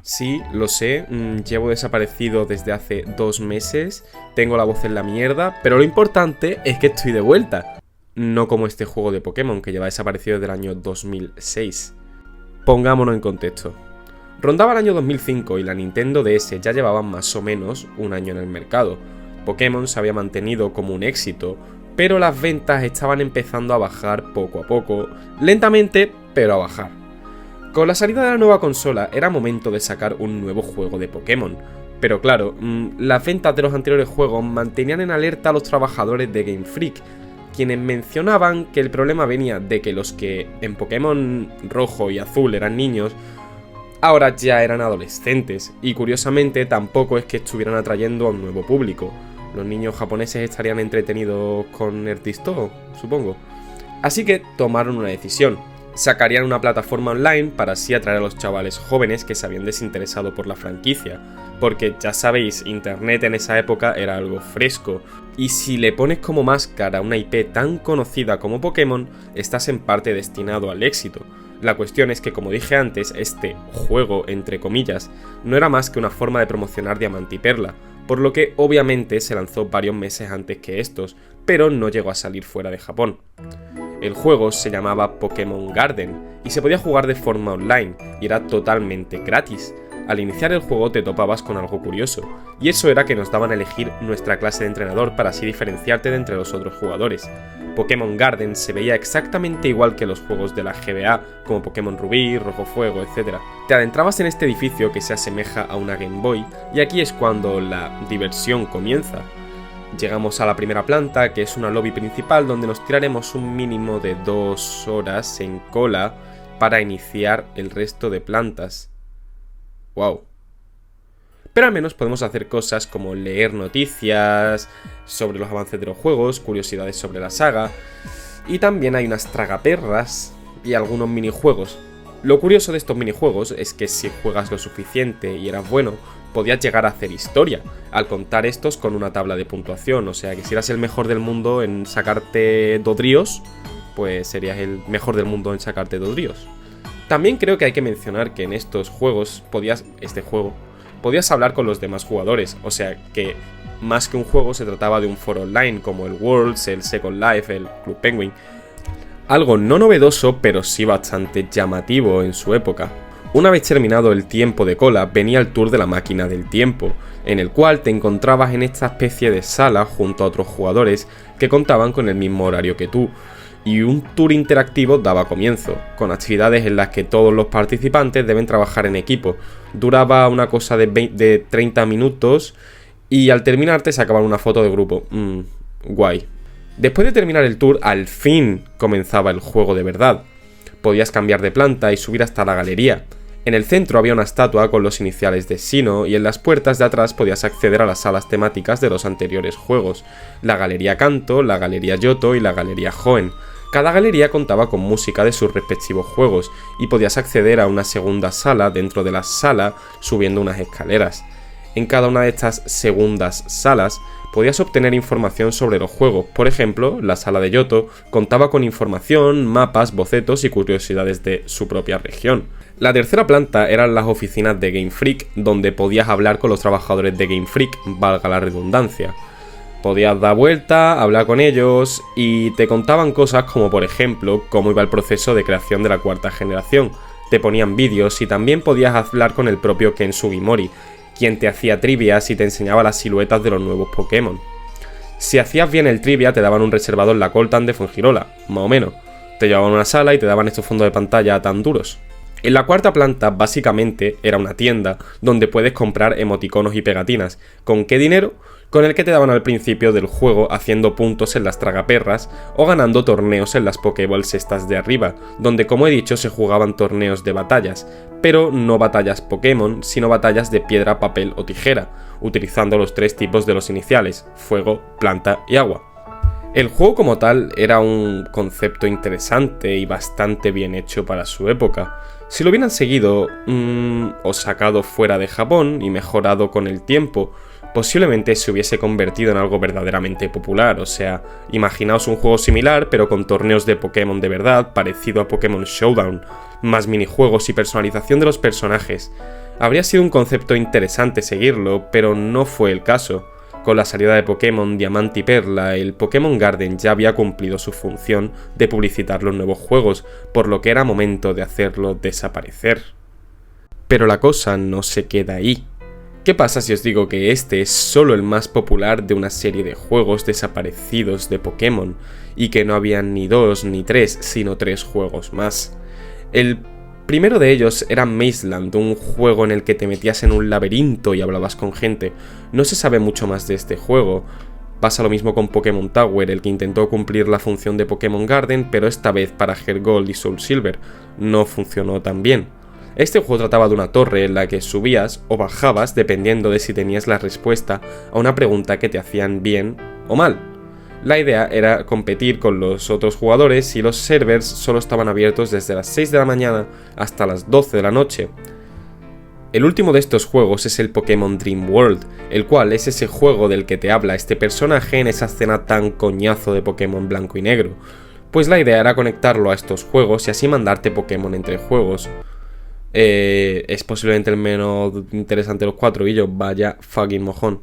Sí, lo sé, llevo desaparecido desde hace 2 meses, tengo la voz en la mierda, pero lo importante es que estoy de vuelta. No como este juego de Pokémon que lleva desaparecido desde el año 2006. Pongámonos en contexto. Rondaba el año 2005 y la Nintendo DS ya llevaba más o menos un año en el mercado. Pokémon se había mantenido como un éxito, pero las ventas estaban empezando a bajar poco a poco, lentamente, pero a bajar. Con la salida de la nueva consola era momento de sacar un nuevo juego de Pokémon, pero claro, las ventas de los anteriores juegos mantenían en alerta a los trabajadores de Game Freak, quienes mencionaban que el problema venía de que los que en Pokémon Rojo y Azul eran niños, ahora ya eran adolescentes, y curiosamente tampoco es que estuvieran atrayendo a un nuevo público. Los niños japoneses estarían entretenidos con Ertisto, supongo. Así que tomaron una decisión. Sacarían una plataforma online para así atraer a los chavales jóvenes que se habían desinteresado por la franquicia, porque ya sabéis, internet en esa época era algo fresco, y si le pones como máscara una IP tan conocida como Pokémon, estás en parte destinado al éxito. La cuestión es que, como dije antes, este juego, entre comillas, no era más que una forma de promocionar Diamante y Perla, por lo que obviamente se lanzó varios meses antes que estos, pero no llegó a salir fuera de Japón. El juego se llamaba Pokémon Garden y se podía jugar de forma online y era totalmente gratis. Al iniciar el juego te topabas con algo curioso, y eso era que nos daban a elegir nuestra clase de entrenador para así diferenciarte de entre los otros jugadores. Pokémon Garden se veía exactamente igual que los juegos de la GBA, como Pokémon Rubí, Rojo Fuego, etc. Te adentrabas en este edificio que se asemeja a una Game Boy, y aquí es cuando la diversión comienza. Llegamos a la primera planta, que es una lobby principal donde nos tiraremos un mínimo de 2 horas en cola para iniciar el resto de plantas. ¡Wow! Pero al menos podemos hacer cosas como leer noticias sobre los avances de los juegos, curiosidades sobre la saga, y también hay unas tragaperras y algunos minijuegos. Lo curioso de estos minijuegos es que si juegas lo suficiente y eras bueno, podías llegar a hacer historia, al contar estos con una tabla de puntuación, o sea que si eras el mejor del mundo en sacarte Dodríos, pues serías el mejor del mundo en sacarte Dodríos. También creo que hay que mencionar que en estos juegos podías hablar con los demás jugadores, o sea que más que un juego se trataba de un foro online como el Worlds, el Second Life, el Club Penguin. Algo no novedoso, pero sí bastante llamativo en su época. Una vez terminado el tiempo de cola, venía el tour de la máquina del tiempo, en el cual te encontrabas en esta especie de sala junto a otros jugadores que contaban con el mismo horario que tú, y un tour interactivo daba comienzo, con actividades en las que todos los participantes deben trabajar en equipo. Duraba una cosa de 30 minutos y al terminar te sacaban una foto de grupo. Guay. Después de terminar el tour, al fin comenzaba el juego de verdad. Podías cambiar de planta y subir hasta la galería. En el centro había una estatua con los iniciales de Sinnoh y en las puertas de atrás podías acceder a las salas temáticas de los anteriores juegos, la Galería Kanto, la Galería Yoto y la Galería Hoenn. Cada galería contaba con música de sus respectivos juegos y podías acceder a una segunda sala dentro de la sala subiendo unas escaleras. En cada una de estas segundas salas podías obtener información sobre los juegos. Por ejemplo, la sala de Yoto contaba con información, mapas, bocetos y curiosidades de su propia región. La tercera planta eran las oficinas de Game Freak, donde podías hablar con los trabajadores de Game Freak, valga la redundancia. Podías dar vuelta, hablar con ellos y te contaban cosas como, por ejemplo, cómo iba el proceso de creación de la cuarta generación. Te ponían vídeos y también podías hablar con el propio Ken Sugimori, quien te hacía trivias y te enseñaba las siluetas de los nuevos Pokémon. Si hacías bien el trivia te daban un reservado en la Coltan de Fuengirola, más o menos. Te llevaban a una sala y te daban estos fondos de pantalla tan duros. En la cuarta planta básicamente era una tienda donde puedes comprar emoticonos y pegatinas. ¿Con qué dinero? Con el que te daban al principio del juego haciendo puntos en las tragaperras o ganando torneos en las Pokéballs estas de arriba, donde como he dicho se jugaban torneos de batallas, pero no batallas Pokémon, sino batallas de piedra, papel o tijera, utilizando los 3 tipos de los iniciales, fuego, planta y agua. El juego como tal era un concepto interesante y bastante bien hecho para su época. Si lo hubieran seguido o sacado fuera de Japón y mejorado con el tiempo, posiblemente se hubiese convertido en algo verdaderamente popular. O sea, imaginaos un juego similar pero con torneos de Pokémon de verdad, parecido a Pokémon Showdown, más minijuegos y personalización de los personajes. Habría sido un concepto interesante seguirlo, pero no fue el caso. Con la salida de Pokémon Diamante y Perla, el Pokémon Garden ya había cumplido su función de publicitar los nuevos juegos, por lo que era momento de hacerlo desaparecer. Pero la cosa no se queda ahí. ¿Qué pasa si os digo que este es solo el más popular de una serie de juegos desaparecidos de Pokémon, y que no habían ni 2 ni 3, sino 3 juegos más? El primero de ellos era Mazeland, un juego en el que te metías en un laberinto y hablabas con gente. No se sabe mucho más de este juego. Pasa lo mismo con Pokémon Tower, el que intentó cumplir la función de Pokémon Garden, pero esta vez para HeartGold y Soul Silver. No funcionó tan bien. Este juego trataba de una torre en la que subías o bajabas dependiendo de si tenías la respuesta a una pregunta que te hacían bien o mal. La idea era competir con los otros jugadores y los servers solo estaban abiertos desde las 6 de la mañana hasta las 12 de la noche. El último de estos juegos es el Pokémon Dream World, el cual es ese juego del que te habla este personaje en esa escena tan coñazo de Pokémon blanco y negro. Pues la idea era conectarlo a estos juegos y así mandarte Pokémon entre juegos. Es posiblemente el menos interesante de los cuatro y yo, vaya fucking mojón.